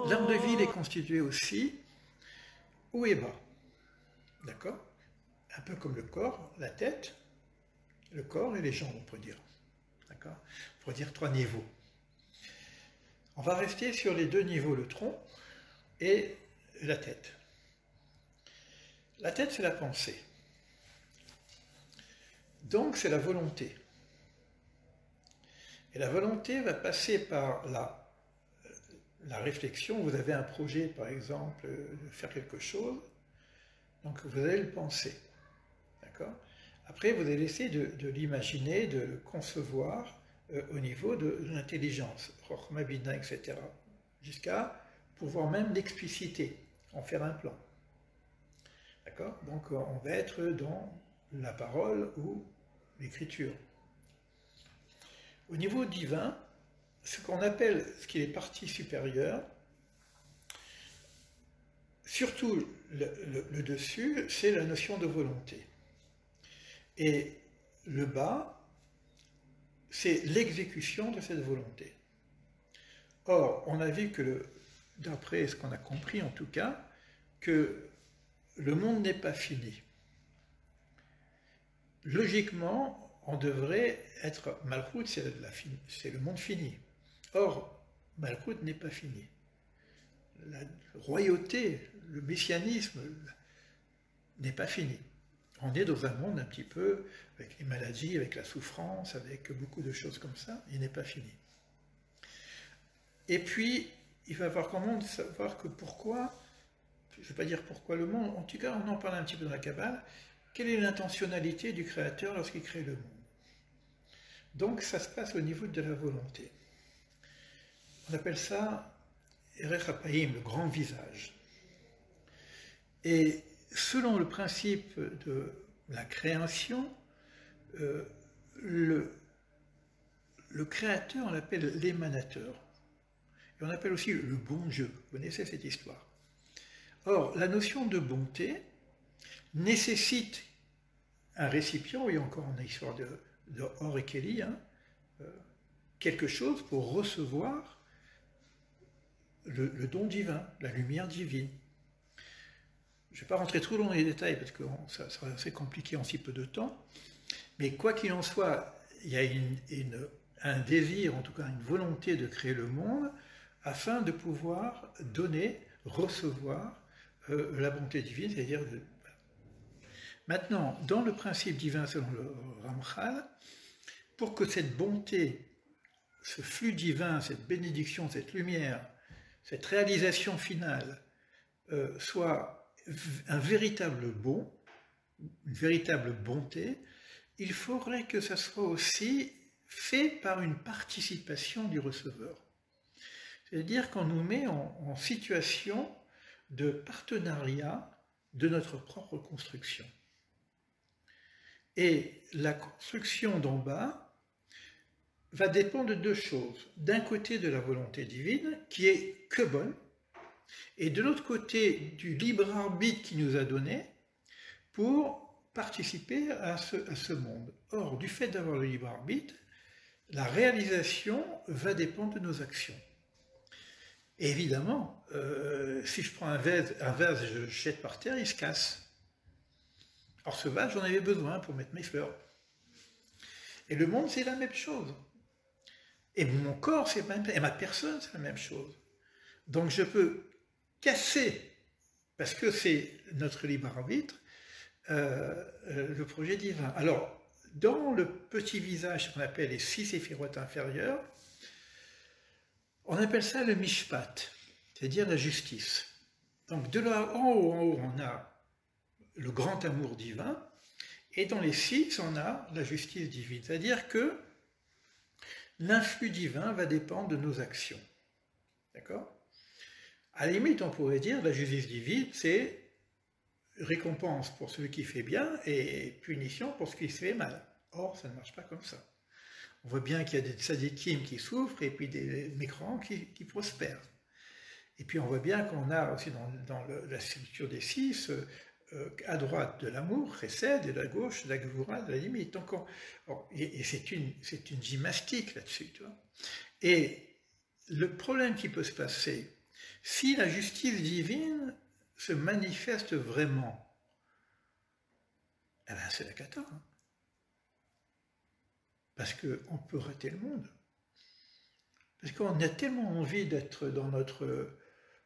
L'arbre de vie il est constitué aussi haut et bas, d'accord? Un peu comme le corps, la tête, le corps et les jambes, on peut dire, d'accord? On pourrait dire 3 niveaux. On va rester sur les 2 niveaux, le tronc et la tête. La tête, c'est la pensée. Donc, c'est la volonté. Et la volonté va passer par la réflexion. Vous avez un projet, par exemple, de faire quelque chose, donc vous allez le penser. D'accord? Après, vous allez essayer de l'imaginer, de le concevoir au niveau de l'intelligence, Chokhmah, Bina, etc. Jusqu'à pouvoir même l'expliciter, en faire un plan. D'accord? Donc on va être dans la parole ou l'écriture. Au niveau divin, ce qu'on appelle, ce qui est partie supérieure, surtout le dessus, c'est la notion de volonté. Et le bas, c'est l'exécution de cette volonté. Or, on a vu que, d'après ce qu'on a compris en tout cas, que le monde n'est pas fini. Logiquement, on devrait être Malchut, c'est le monde fini. Or, Malchut n'est pas fini. La royauté, le messianisme n'est pas fini. On est dans un monde un petit peu avec les maladies, avec la souffrance, avec beaucoup de choses comme ça. Il n'est pas fini. Et puis, il va falloir quand même savoir que pourquoi, je ne vais pas dire pourquoi le monde, en tout cas, on en parle un petit peu dans la Kabbale, quelle est l'intentionnalité du Créateur lorsqu'il crée le monde? Donc, ça se passe au niveau de la volonté. On appelle ça Erech HaPaim, le grand visage. Et selon le principe de la création, le créateur, on l'appelle l'émanateur. Et on appelle aussi le bon Dieu. Vous connaissez cette histoire. Or, la notion de bonté nécessite un récipient, oui, encore une histoire de Or et Kelly, hein, quelque chose pour recevoir le don divin, la lumière divine. Je ne vais pas rentrer trop dans les détails parce que ça sera assez compliqué en si peu de temps, mais quoi qu'il en soit, il y a un désir, en tout cas une volonté de créer le monde afin de pouvoir donner, recevoir la bonté divine, c'est-à-dire... Maintenant, dans le principe divin selon le Ramchal, pour que cette bonté, ce flux divin, cette bénédiction, cette lumière, cette réalisation finale soit un véritable bon, une véritable bonté, il faudrait que ça soit aussi fait par une participation du receveur. C'est-à-dire qu'on nous met en situation de partenariat de notre propre construction. Et la construction d'en bas va dépendre de 2 choses. D'un côté de la volonté divine, qui est que bonne, et de l'autre côté du libre arbitre qui nous a donné pour participer à ce monde. Or, du fait d'avoir le libre arbitre, la réalisation va dépendre de nos actions. Et évidemment, si je prends un vase et je le jette par terre, il se casse. Or, ce vase, j'en avais besoin pour mettre mes fleurs. Et le monde, c'est la même chose. Et mon corps, c'est la même chose. Et ma personne, c'est la même chose. Donc, je peux casser, parce que c'est notre libre arbitre, le projet divin. Alors, dans le petit visage qu'on appelle les 6 séphirotes inférieures, on appelle ça le mishpat, c'est-à-dire la justice. Donc, de là en haut, on a le grand amour divin, et dans les 6, on a la justice divine. C'est-à-dire que l'influx divin va dépendre de nos actions. D'accord? À la limite, on pourrait dire la justice divine, c'est récompense pour celui qui fait bien et punition pour celui qui fait mal. Or, ça ne marche pas comme ça. On voit bien qu'il y a des tzadikim qui souffrent et puis des mécréants qui prospèrent. Et puis on voit bien qu'on a aussi dans la structure des 6, à droite de l'amour, chesed, et à gauche de la gevura, de la limite. Donc et c'est une gymnastique là-dessus, tu vois. Et le problème qui peut se passer, Si la justice divine se manifeste vraiment, eh ben c'est la cata. Hein. Parce qu'on peut rater le monde. Parce qu'on a tellement envie d'être dans notre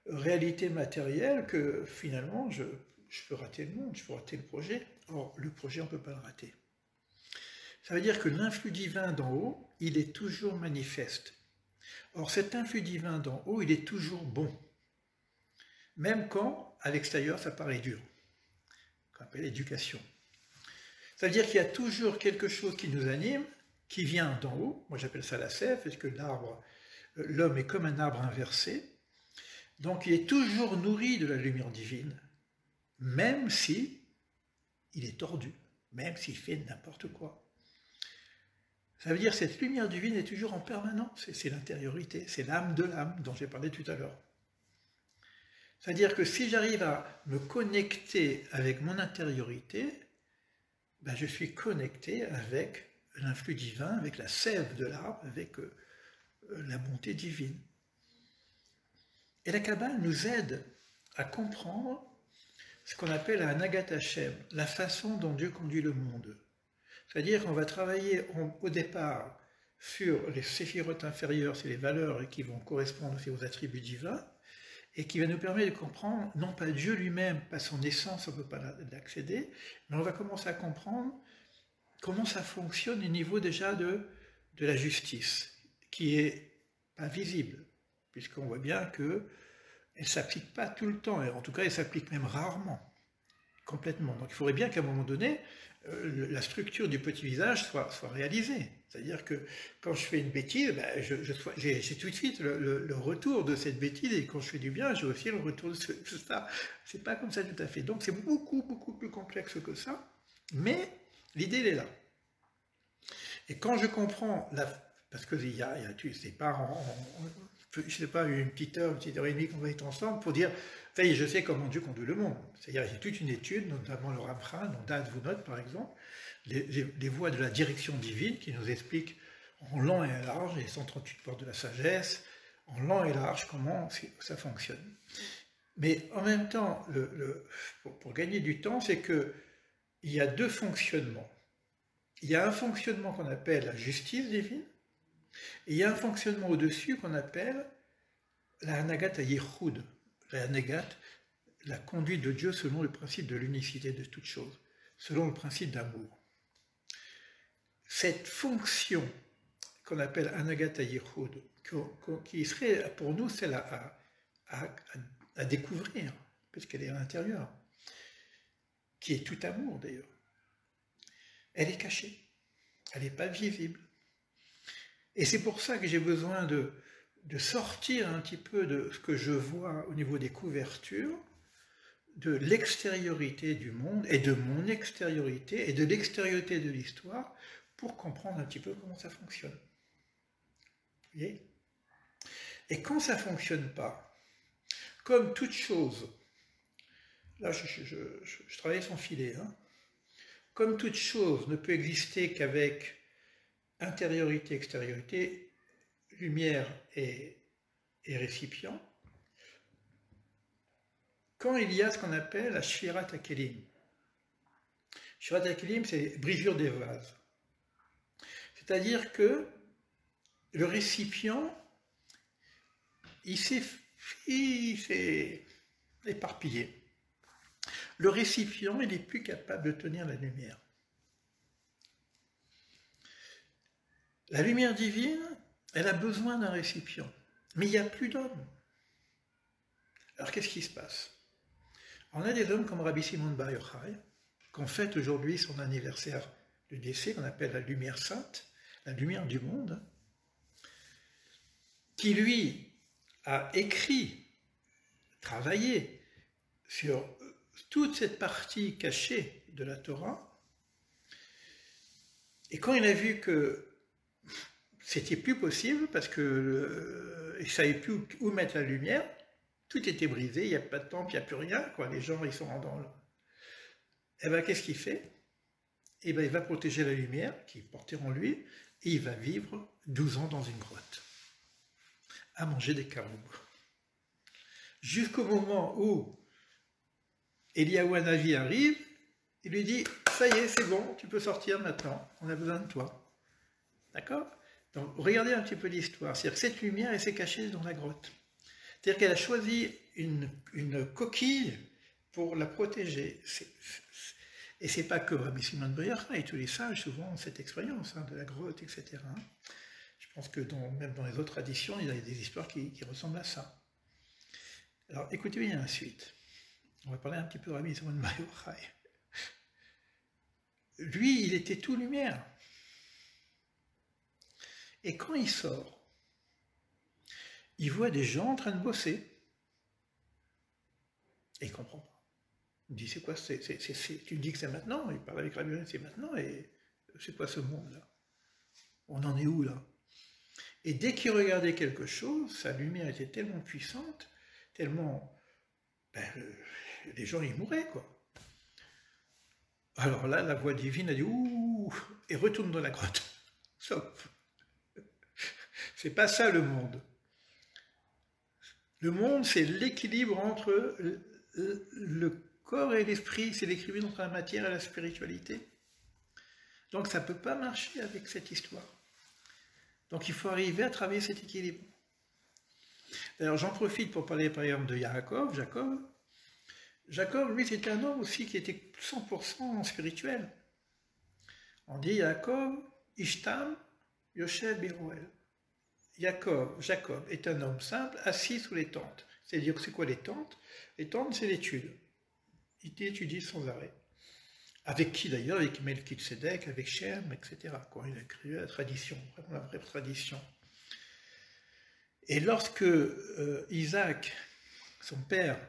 réalité matérielle que finalement, je peux rater le monde, je peux rater le projet. Or, le projet, on ne peut pas le rater. Ça veut dire que l'influx divin d'en haut, il est toujours manifeste. Or, cet influx divin d'en haut, il est toujours bon. Même quand, à l'extérieur, ça paraît dur. Qu'on appelle l'éducation. Ça veut dire qu'il y a toujours quelque chose qui nous anime, qui vient d'en haut. Moi, j'appelle ça la sève, parce que l'homme est comme un arbre inversé. Donc, il est toujours nourri de la lumière divine, même si il est tordu, même s'il fait n'importe quoi. Ça veut dire que cette lumière divine est toujours en permanence, c'est l'intériorité, c'est l'âme de l'âme dont j'ai parlé tout à l'heure. C'est-à-dire que si j'arrive à me connecter avec mon intériorité, ben je suis connecté avec l'influx divin, avec la sève de l'arbre, avec la bonté divine. Et la Kabbale nous aide à comprendre ce qu'on appelle un Anagat Hashem, la façon dont Dieu conduit le monde. C'est-à-dire qu'on va travailler au départ sur les séphirotes inférieures, c'est les valeurs qui vont correspondre aussi aux attributs divins, et qui va nous permettre de comprendre, non pas Dieu lui-même, pas son essence, on ne peut pas l'accéder, mais on va commencer à comprendre comment ça fonctionne au niveau déjà de la justice, qui est pas visible, puisqu'on voit bien qu'elle ne s'applique pas tout le temps, et en tout cas elle s'applique même rarement, complètement. Donc il faudrait bien qu'à un moment donné, la structure du petit visage soit réalisée. C'est-à-dire que quand je fais une bêtise, ben j'ai tout de suite le retour de cette bêtise, et quand je fais du bien, j'ai aussi le retour de ça. C'est pas comme ça tout à fait. Donc c'est beaucoup, beaucoup plus complexe que ça, mais l'idée, elle est là. Et quand je comprends, parce que c'est pas je sais pas, une petite heure et demie qu'on va être ensemble pour dire, ça y est, je sais comment Dieu conduit le monde. C'est-à-dire, j'ai toute une étude, notamment le Ramchal, dans Da'at Vunot par exemple, les voies de la direction divine qui nous expliquent en long et en large, les 138 portes de la sagesse, en long et large, comment ça fonctionne. Mais en même temps, pour gagner du temps, c'est qu'il y a deux fonctionnements. Il y a un fonctionnement qu'on appelle la justice divine, et il y a un fonctionnement au-dessus qu'on appelle la Hanagat Yichud, la Hanagat, la conduite de Dieu selon le principe de l'unicité de toutes choses, selon le principe d'amour. Cette fonction qu'on appelle Hanagat Yichud, qui serait pour nous celle à découvrir, puisqu'elle est à l'intérieur, qui est tout amour d'ailleurs, elle est cachée, elle n'est pas visible. Et c'est pour ça que j'ai besoin de sortir un petit peu de ce que je vois au niveau des couvertures, de l'extériorité du monde, et de mon extériorité, et de l'extériorité de l'histoire, pour comprendre un petit peu comment ça fonctionne. Vous voyez ? Et quand ça ne fonctionne pas, comme toute chose, là je travaille sans filet, hein, comme toute chose ne peut exister qu'avec intériorité, extériorité, lumière et récipient, quand il y a ce qu'on appelle la Shvirat HaKelim. Shvirat HaKelim, c'est brisure des vases. C'est-à-dire que le récipient, il s'est éparpillé. Le récipient, il n'est plus capable de tenir la lumière. La lumière divine, elle a besoin d'un récipient, mais il n'y a plus d'hommes. Alors qu'est-ce qui se passe? On a des hommes comme Rabbi Simon Bar Yochai, qu'on fête aujourd'hui son anniversaire de décès, qu'on appelle la lumière sainte, la lumière du monde, qui lui a écrit, travaillé sur toute cette partie cachée de la Torah, et quand il a vu que c'était plus possible, parce que il ne savait plus où mettre la lumière, tout était brisé, il n'y a pas de temple, il n'y a plus rien, quoi. Les gens ils sont dans le... Et bien qu'est-ce qu'il fait? Et bien il va protéger la lumière qui est portée en lui, et il va vivre 12 ans dans une grotte, à manger des caroubes. jusqu'au moment où Eliyahu Hanavi arrive, il lui dit « Ça y est, c'est bon, tu peux sortir maintenant, on a besoin de toi. » D'accord? Donc, regardez un petit peu l'histoire. C'est-à-dire que cette lumière, elle s'est cachée dans la grotte. C'est-à-dire qu'elle a choisi une coquille pour la protéger. Et c'est pas que Rabbi Simon Bar Yochai et tous les sages souvent ont cette expérience de la grotte, etc. Je pense que même dans les autres traditions, il y a des histoires qui ressemblent à ça. Alors écoutez bien la suite. On va parler un petit peu de Rabbi Simon Bar Yochai. Lui, il était tout lumière. Et quand il sort, il voit des gens en train de bosser. Et il ne comprend pas. Il dit, c'est quoi, tu me dis que c'est maintenant, il parle avec Rabbi, c'est maintenant, et c'est quoi ce monde-là? On en est où là? Et dès qu'il regardait quelque chose, sa lumière était tellement puissante, tellement... les gens y mouraient, quoi. Alors là, la voix divine a dit, ouh, et retourne dans la grotte. Sauf. C'est pas ça le monde. Le monde, c'est l'équilibre entre le corps et l'esprit, c'est l'équilibre entre la matière et la spiritualité. Donc ça ne peut pas marcher avec cette histoire. Donc il faut arriver à travailler cet équilibre. D'ailleurs, j'en profite pour parler par exemple de Jacob. Jacob, lui, c'était un homme aussi qui était 100% spirituel. On dit Jacob, Ishtam, Yoshev, Biroel. Jacob est un homme simple, assis sous les tentes. C'est-à-dire, c'est quoi les tentes? Les tentes, c'est l'étude. Il étudie sans arrêt. Avec qui d'ailleurs? Avec Melchizedek, avec Shem, etc. Quoi. Il a créé la tradition, vraiment la vraie tradition. Et lorsque Isaac, son père,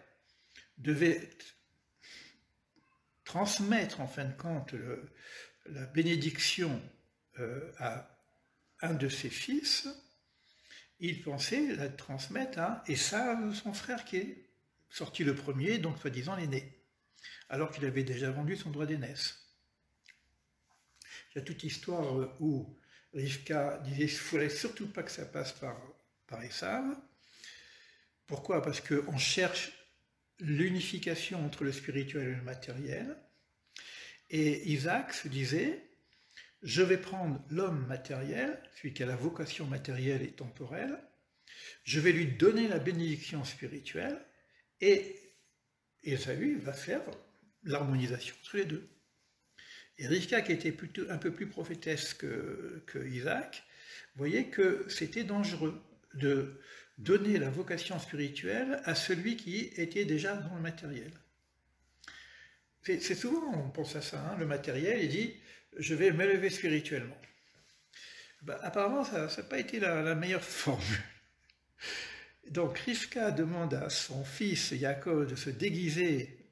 devait transmettre en fin de compte la bénédiction à un de ses fils, il pensait la transmettre à Esav, son frère, qui est sorti le premier, donc soi-disant l'aîné, alors qu'il avait déjà vendu son droit d'aînesse. Il y a toute histoire où Rivka disait qu'il ne faudrait surtout pas que ça passe par Esav. Pourquoi? Parce qu'on cherche l'unification entre le spirituel et le matériel. Et Isaac se disait, je vais prendre l'homme matériel, celui qui a la vocation matérielle et temporelle, je vais lui donner la bénédiction spirituelle, et Ésaü va faire l'harmonisation entre les deux. Et Rivka, qui était plutôt un peu plus prophétesse que Isaac, voyait que c'était dangereux de donner la vocation spirituelle à celui qui était déjà dans le matériel. C'est souvent, on pense à ça, le matériel, il dit « je vais m'élever spirituellement ». Apparemment, ça n'a pas été la meilleure formule. Donc Rivka demande à son fils Jacob de se déguiser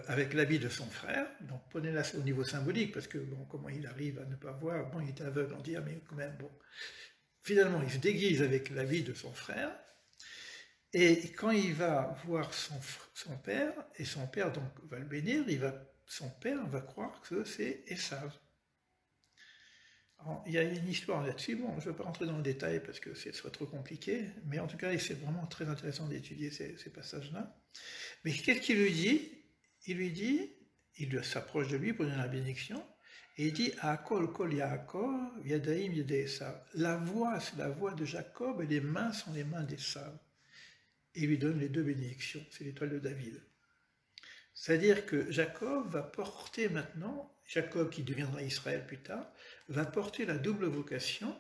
avec l'habit de son frère. Donc prenez-la au niveau symbolique, parce que bon, comment il arrive à ne pas voir, bon, il est aveugle, on dit, mais quand même, bon. Finalement, il se déguise avec l'habit de son frère, et quand il va voir son père, et son père donc va le bénir, son père va croire que c'est Esav. Il y a une histoire là-dessus, bon, je ne vais pas rentrer dans le détail parce que ce serait trop compliqué, mais en tout cas, c'est vraiment très intéressant d'étudier ces passages-là. Mais qu'est-ce qu'il lui dit? Il s'approche de lui pour donner la bénédiction, et il dit « Akol kol Yaakov, yadaim yadei Esav ». La voix, c'est la voix de Jacob, et les mains sont les mains d'Esav. Et il lui donne les deux bénédictions, c'est l'étoile de David. C'est-à-dire que Jacob va porter maintenant, Jacob qui deviendra Israël plus tard, va porter la double vocation,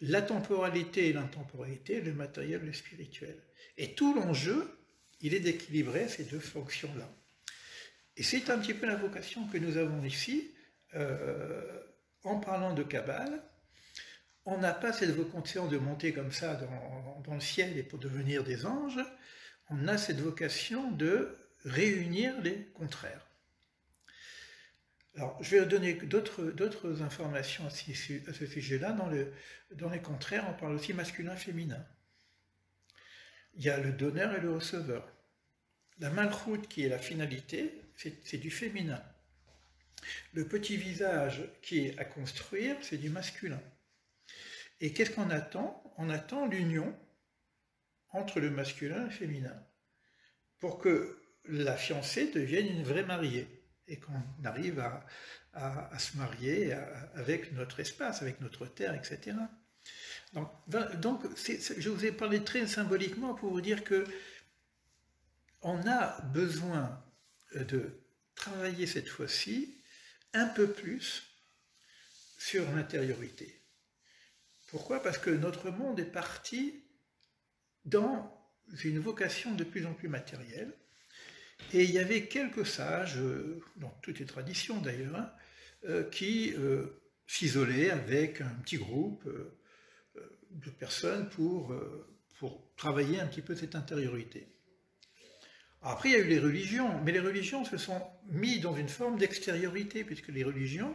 la temporalité et l'intemporalité, le matériel et le spirituel. Et tout l'enjeu, il est d'équilibrer ces deux fonctions-là. Et c'est un petit peu la vocation que nous avons ici, en parlant de Kabbale. On n'a pas cette vocation de monter comme ça dans le ciel et pour devenir des anges. On a cette vocation de réunir les contraires. Alors, je vais donner d'autres informations à ce sujet-là. Dans les contraires, on parle aussi masculin-féminin. Il y a le donneur et le receveur. La malchoute, qui est la finalité, c'est du féminin. Le petit visage qui est à construire, c'est du masculin. Et qu'est-ce qu'on attend? On attend l'union entre le masculin et le féminin, pour que la fiancée devienne une vraie mariée, et qu'on arrive à se marier avec notre espace, avec notre terre, etc. Donc je vous ai parlé très symboliquement pour vous dire que on a besoin de travailler cette fois-ci un peu plus sur l'intériorité. Pourquoi? Parce que notre monde est parti dans une vocation de plus en plus matérielle, et il y avait quelques sages, dans toutes les traditions d'ailleurs, hein, qui s'isolaient avec un petit groupe de personnes pour travailler un petit peu cette intériorité. Après, il y a eu les religions, mais les religions se sont mises dans une forme d'extériorité, puisque les religions,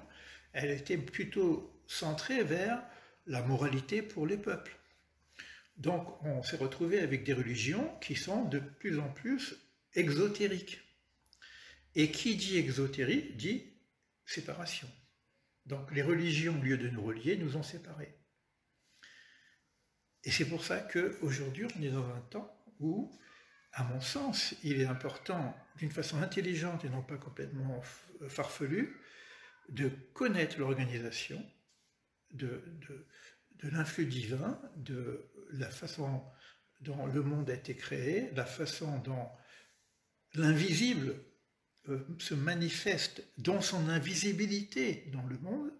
elles étaient plutôt centrées vers la moralité pour les peuples. Donc, on s'est retrouvé avec des religions qui sont de plus en plus exotériques. Et qui dit exotérique dit séparation. Donc, les religions, au lieu de nous relier, nous ont séparés. Et c'est pour ça qu'aujourd'hui, on est dans un temps où, à mon sens, il est important, d'une façon intelligente et non pas complètement farfelue, de connaître l'organisation de l'influx divin, de la façon dont le monde a été créé, la façon dont l'invisible se manifeste dans son invisibilité dans le monde,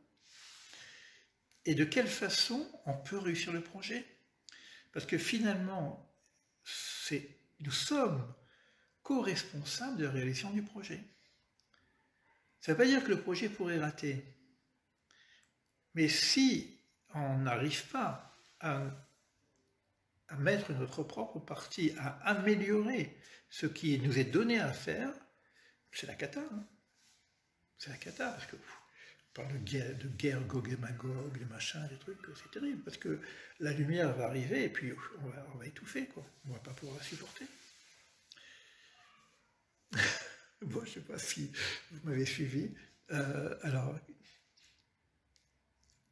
et de quelle façon on peut réussir le projet. Parce que finalement, nous sommes co-responsables de la réalisation du projet. Ça ne veut pas dire que le projet pourrait rater. Mais si on n'arrive pas à mettre notre propre partie, à améliorer ce qui nous est donné à faire, c'est la cata. Hein. C'est la cata, parce que on parle de guerre Gog et Magog, des machins, des trucs, c'est terrible, parce que la lumière va arriver et puis on va étouffer, quoi. On ne va pas pouvoir la supporter. Bon, je ne sais pas si vous m'avez suivi. Alors,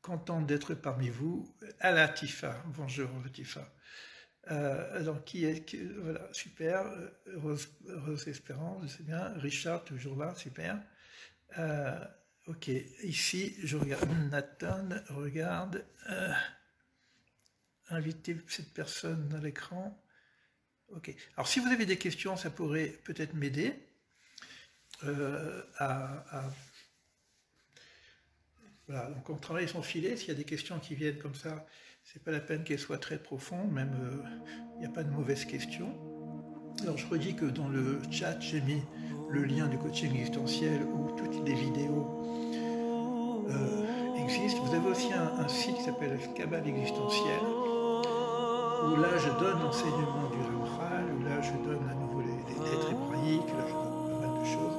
content d'être parmi vous. Latifa, bonjour Latifa. Alors, voilà, super. Rose Espérance, c'est bien. Richard, toujours là, super. Ok, ici, je regarde. Nathan, regarde. Inviter cette personne dans l'écran. Ok. Alors, si vous avez des questions, ça pourrait peut-être m'aider Voilà, donc on travaille son filet. S'il y a des questions qui viennent comme ça, c'est pas la peine qu'elles soient très profondes, même il n'y a pas de mauvaises questions. Alors je redis que dans le chat, j'ai mis le lien du coaching existentiel où toutes les vidéos existent. Vous avez aussi un site qui s'appelle Cabale Existentiel, où là je donne l'enseignement du Ramchal, où là je donne à nouveau les lettres hébraïques, là je donne pas mal de choses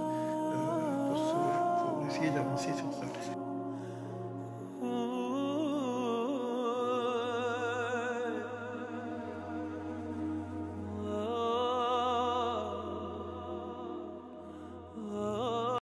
pour essayer d'avancer sur ça.